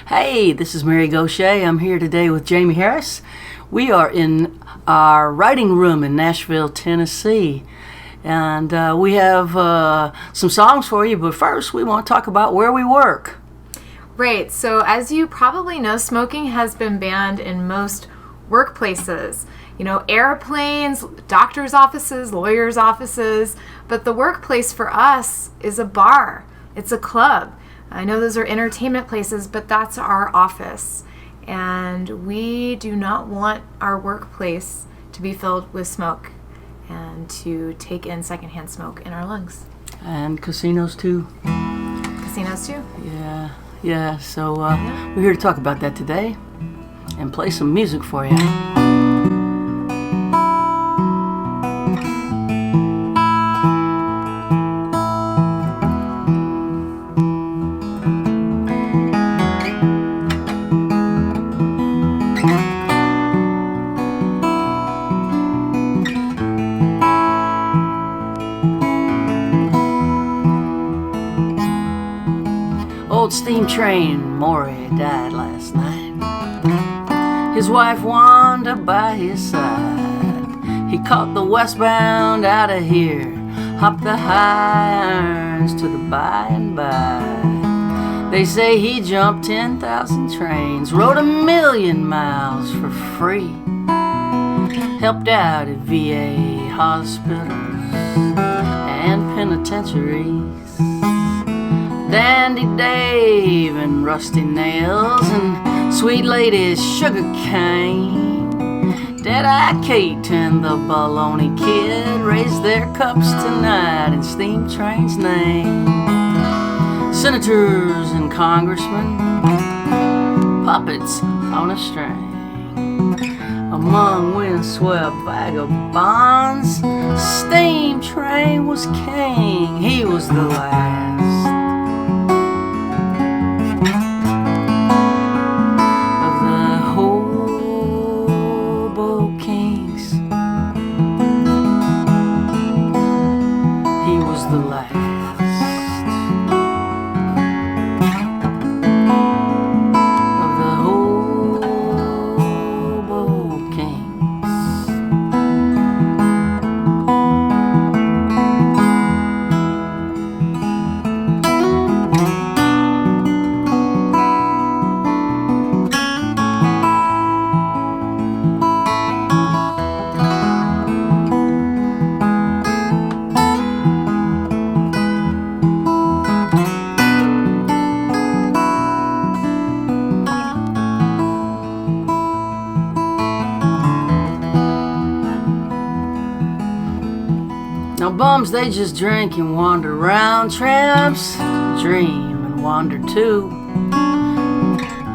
Hey, this is Mary Gauthier. I'm here today with Jamie Harris. We are in our writing room in Nashville, Tennessee. And we have some songs for you, but first we want to talk about where we work. Right, so as you probably know, smoking has been banned in most workplaces. You know, airplanes, doctors' offices, lawyers' offices, but the workplace for us is a bar. It's a club. I know those are entertainment places, but that's our office. And we do not want our workplace to be filled with smoke and to take in secondhand smoke in our lungs. And casinos too. Casinos too? Yeah. So we're here to talk about that today and play some music for you. Old steam train Maury died last night. His wife Wanda by his side. He caught the westbound out of here, hopped the high irons to the by and by. They say he jumped 10,000 trains, rode 1,000,000 miles for free, helped out at VA hospitals and penitentiaries. Dandy Dave and Rusty Nails and Sweet Lady Sugar Cane. Dead-Eye Kate and the Baloney Kid raised their cups tonight in Steam Train's name. Senators and congressmen, puppets on a string. Among windswept vagabonds, Steam Train was king. He was the last bums, they just drink and wander around. Tramps dream and wander too.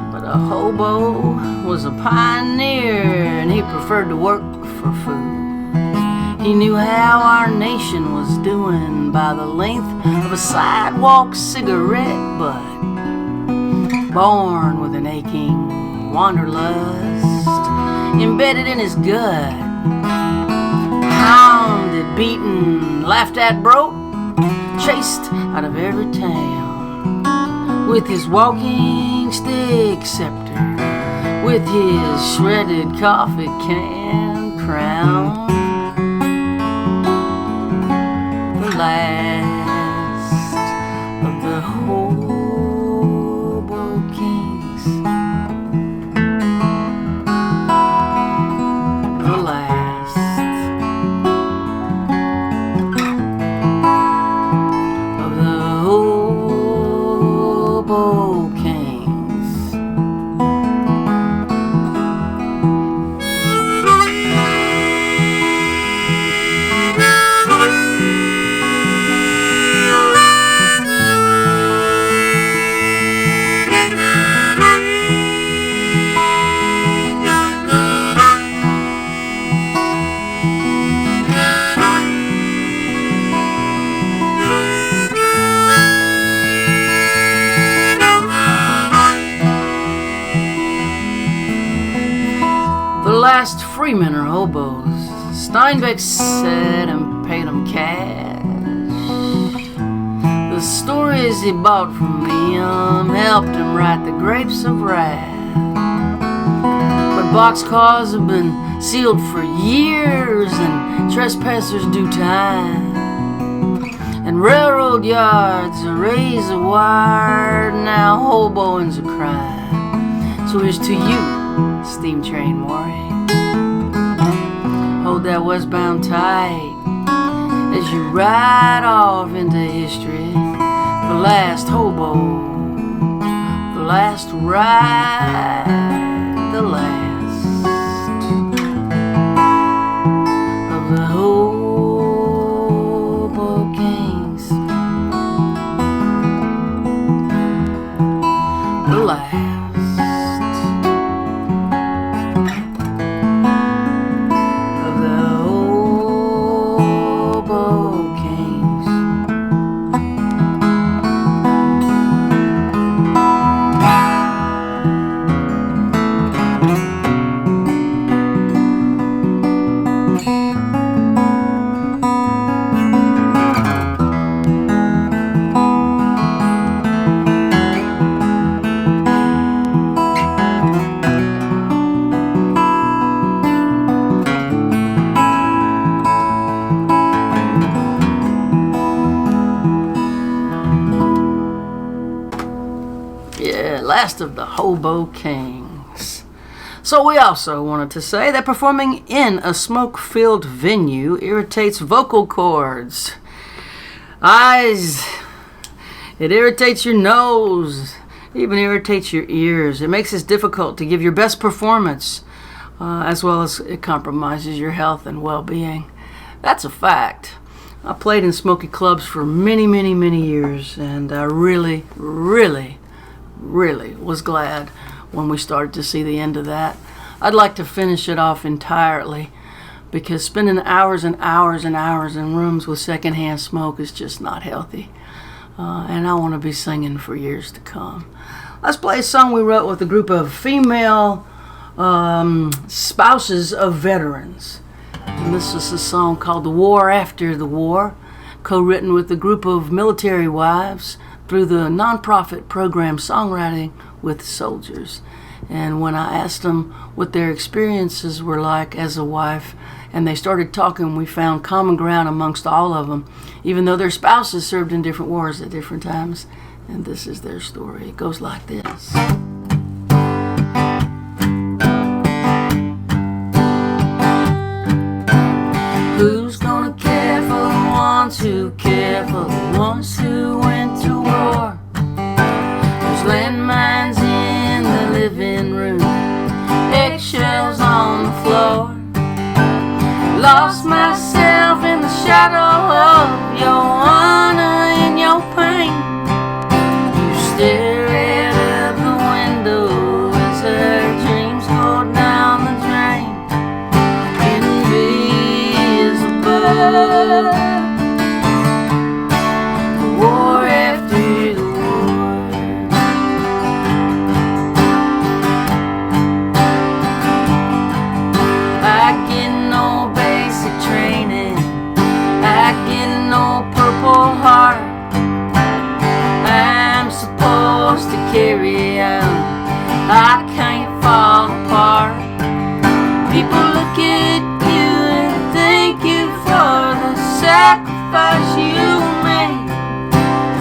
But a hobo was a pioneer and he preferred to work for food. He knew how our nation was doing by the length of a sidewalk cigarette butt. Born with an aching wanderlust embedded in his gut. Hounded, beaten, laughed at, broke, chased out of every town. With his walking stick scepter, with his shredded coffee can crown. The last of the hobo kings. The last last freemen are hobos. Steinbeck said and paid them cash. The stories days he bought from me helped him write the grapes of wrath. But boxcars have been sealed for years and trespassers do time. And railroad yards are razor wired, now hoboings are crying. So here's to you, steam train Maury. Hold that westbound tight as you ride off into history. The last hobo, the last ride, the last of the hobo kings. The last of the hobo kings. Last of the hobo kings. So we also wanted to say that performing in a smoke-filled venue irritates vocal cords, eyes, it irritates your nose, even irritates your ears. It makes it difficult to give your best performance, as well as it compromises your health and well-being. That's a fact. I played in smoky clubs for many, many, many years, and I really was glad when we started to see the end of that. I'd like to finish it off entirely, because spending hours and hours and hours in rooms with secondhand smoke is just not healthy. And I want to be singing for years to come. Let's play a song we wrote with a group of female spouses of veterans. And this is a song called The War After the War, co-written with a group of military wives through the nonprofit program Songwriting with Soldiers. And when I asked them what their experiences were like as a wife, and they started talking, we found common ground amongst all of them, even though their spouses served in different wars at different times. And this is their story. It goes like this. Who's gonna care for the ones who care for the ones who went to war? There's landmines in the living room, eggshells on the floor. Lost myself in the shadow of your honor and your pain. You stare out of the window as her dreams go down the drain. Invisible. The war after the war. I get no basic training, I get no Purple Heart. I'm supposed to carry on, I can't fall apart. People look at you and thank you for the sacrifice you made.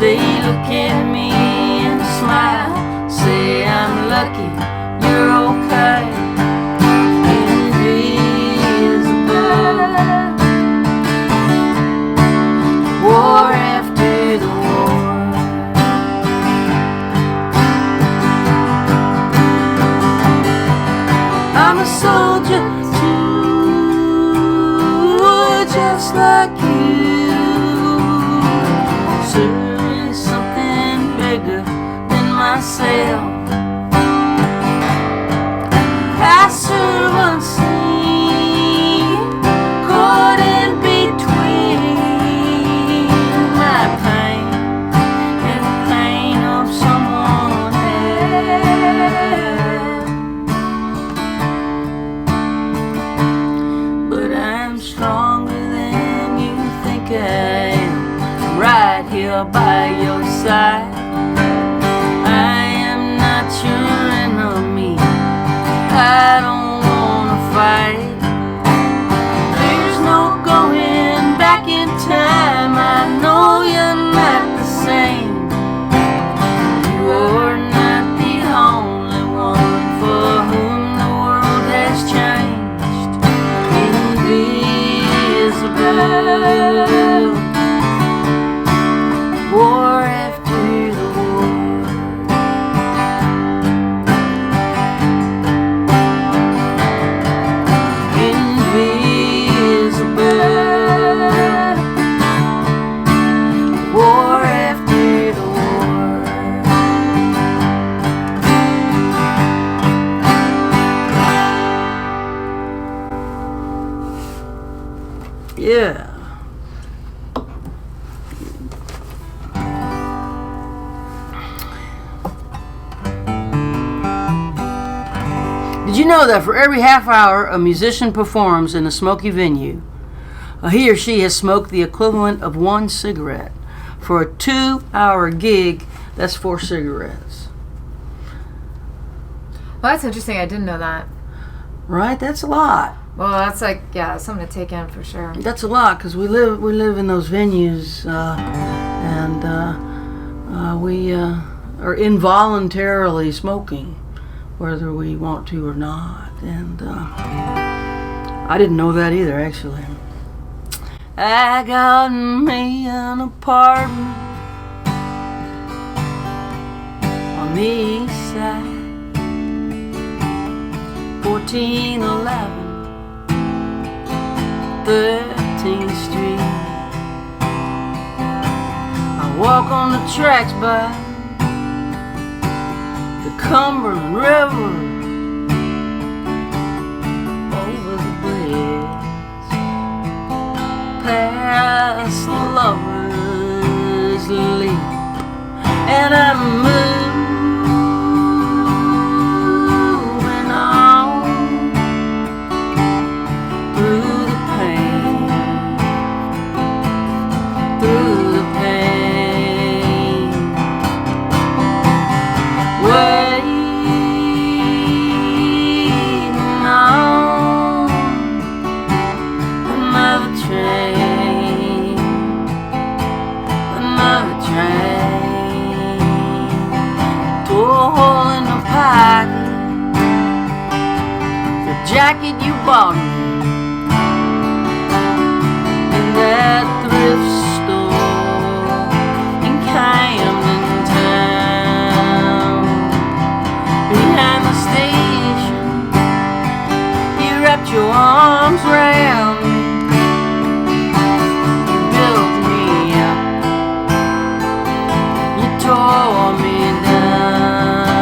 They look at me and smile, say I'm lucky, you're okay. Invisible. War after the war. I'm a soldier too, just like you. Serving something bigger than myself. I serve unseen, caught in between my pain and the pain of someone else. But I'm stronger than you think I am. I'm right here here by your side. I am not your enemy. I don't wanna fight. There's no going back in time. I know you're not the same. You're not the only one for whom the world has changed. Invisible. War after the war. Invisible. War after the war. Yeah. Did you know that for every half hour a musician performs in a smoky venue, he or she has smoked the equivalent of 1 cigarette? For a 2-hour gig, that's 4 cigarettes. Well, that's interesting. I didn't know that. Right? That's a lot. Well, that's like, yeah, something to take in for sure. That's a lot because we live in those venues, and we are involuntarily smoking, whether we want to or not. And I didn't know that either, actually. I got me an apartment on the east side, 1411 13th Street. I walk on the tracks by the Cumberland River, over the bridge, past the Lover's Leap, and I'm moving on through the pain, through the pain. Waiting on another train, another train, to a hole in the pocket, the jacket you bought me in that thrift store in Camden Town. Behind the station, you wrapped your arms round me. You built me up, you tore me down,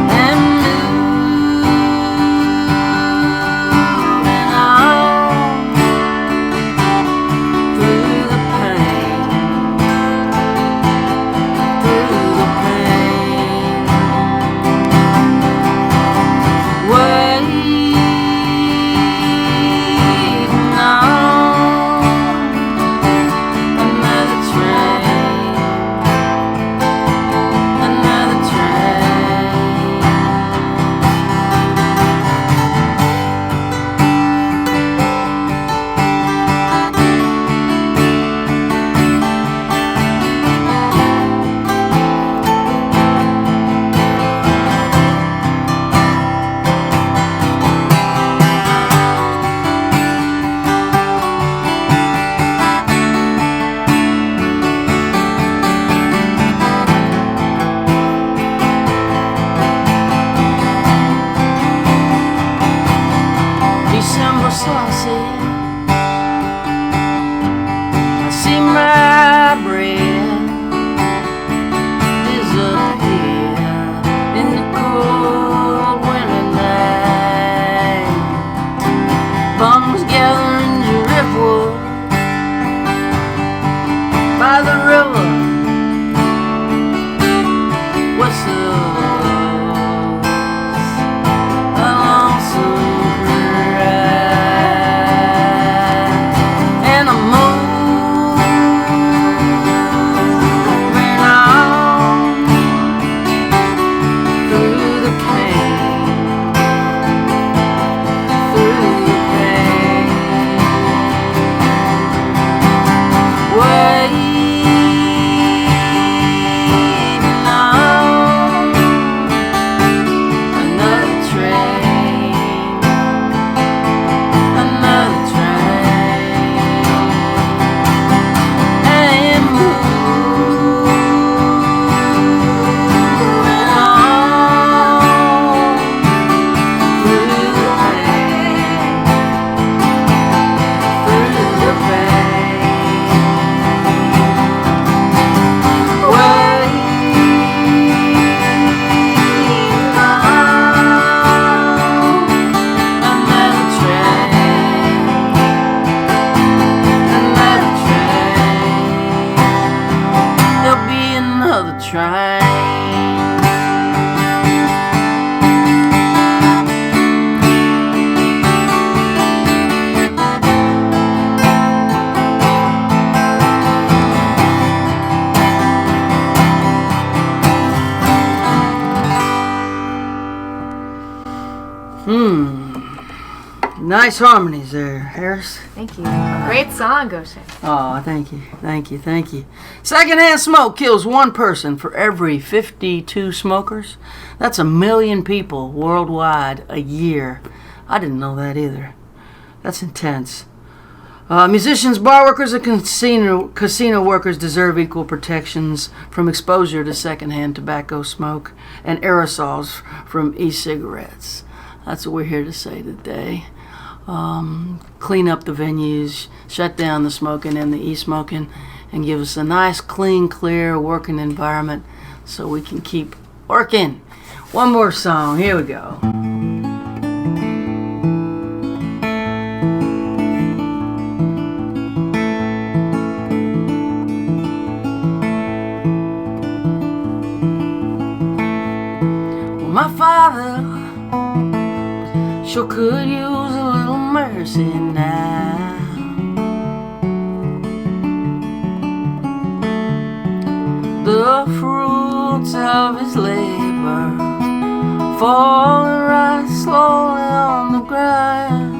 and moving on through the pain, through the pain. Waiting on another train, another train. December sunset, I see my bread disappear in the cold winter night. Bums gather in driftwood by the river, whistles a lonesome cry, and I'm moving train. Nice harmonies there, Harris. Thank you. Great song, Gauthier. Oh, thank you, thank you, thank you. Secondhand smoke kills one person for every 52 smokers. That's 1 million people worldwide a year. I didn't know that either. That's intense. Musicians, bar workers, and casino workers deserve equal protections from exposure to secondhand tobacco smoke and aerosols from e-cigarettes. That's what we're here to say today. Clean up the venues, shut down the smoking and the e-smoking, and give us a nice, clean, clear working environment so we can keep working. One more song. Here we go. Well, my father sure could use a little mercy now. The fruits of his labor falling right slowly on the ground.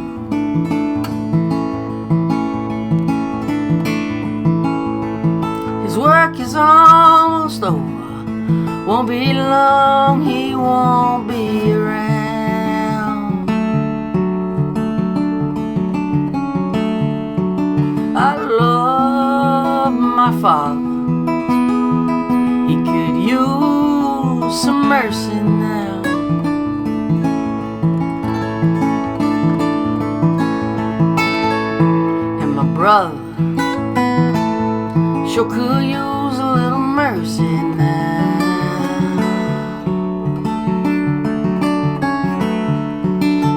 His work is almost over. Won't be long, he won't be around. I love my father. He could use some mercy now. And my brother sure could use a little mercy now.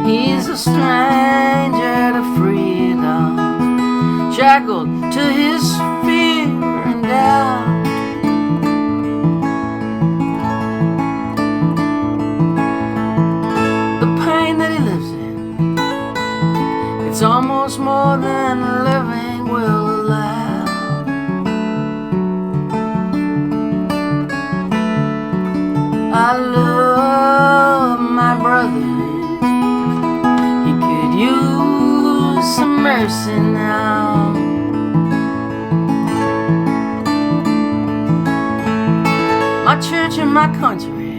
He's a stranger to freedom, shackled to his fear and doubt. The pain that he lives in, it's almost more than living will allow. I love my brother. He could use some mercy now. My church and my country,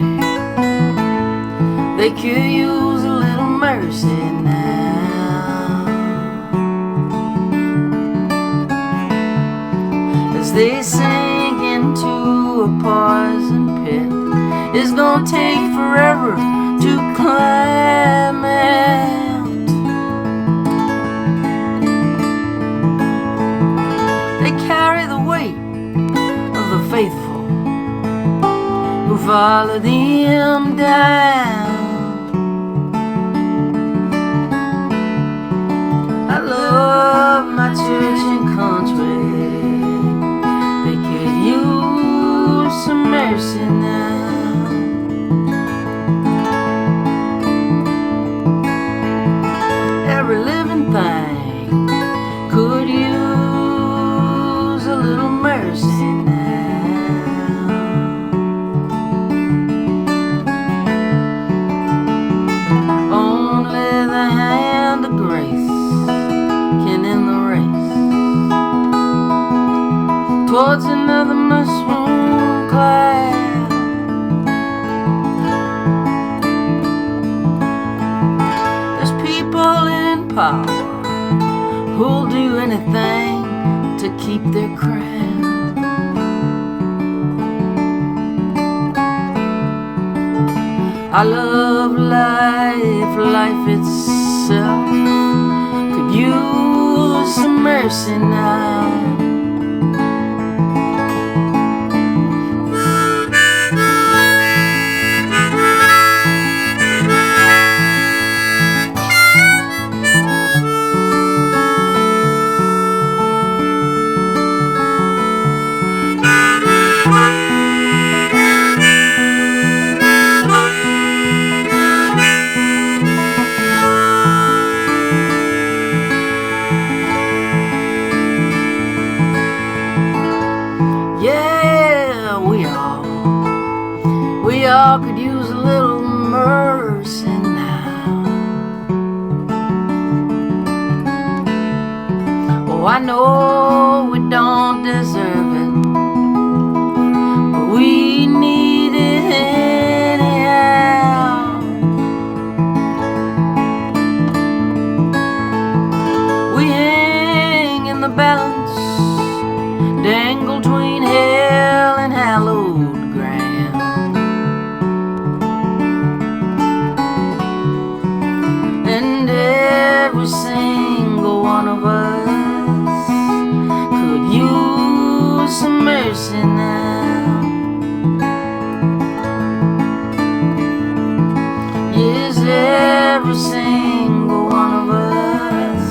they could use a little mercy now. As they sink into a poison pit, it's gonna take forever to climb out. They carry the weight of the faithful who followed him down. I love my church and country. They could use some mercy now. Every living thing could use a little mercy now. Only the hand of grace can end the race towards another mushroom cloud. There's people in power who'll do anything to keep their crown. I love life, life itself could use some mercy now. all could use a little mercy now. Oh, I know we don't deserve it, but we need it anyhow. We hang in the balance, dangle between hell and hallowed ground. And every single one of us could use some mercy now. Yes, every single one of us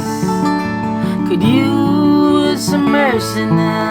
could use some mercy now.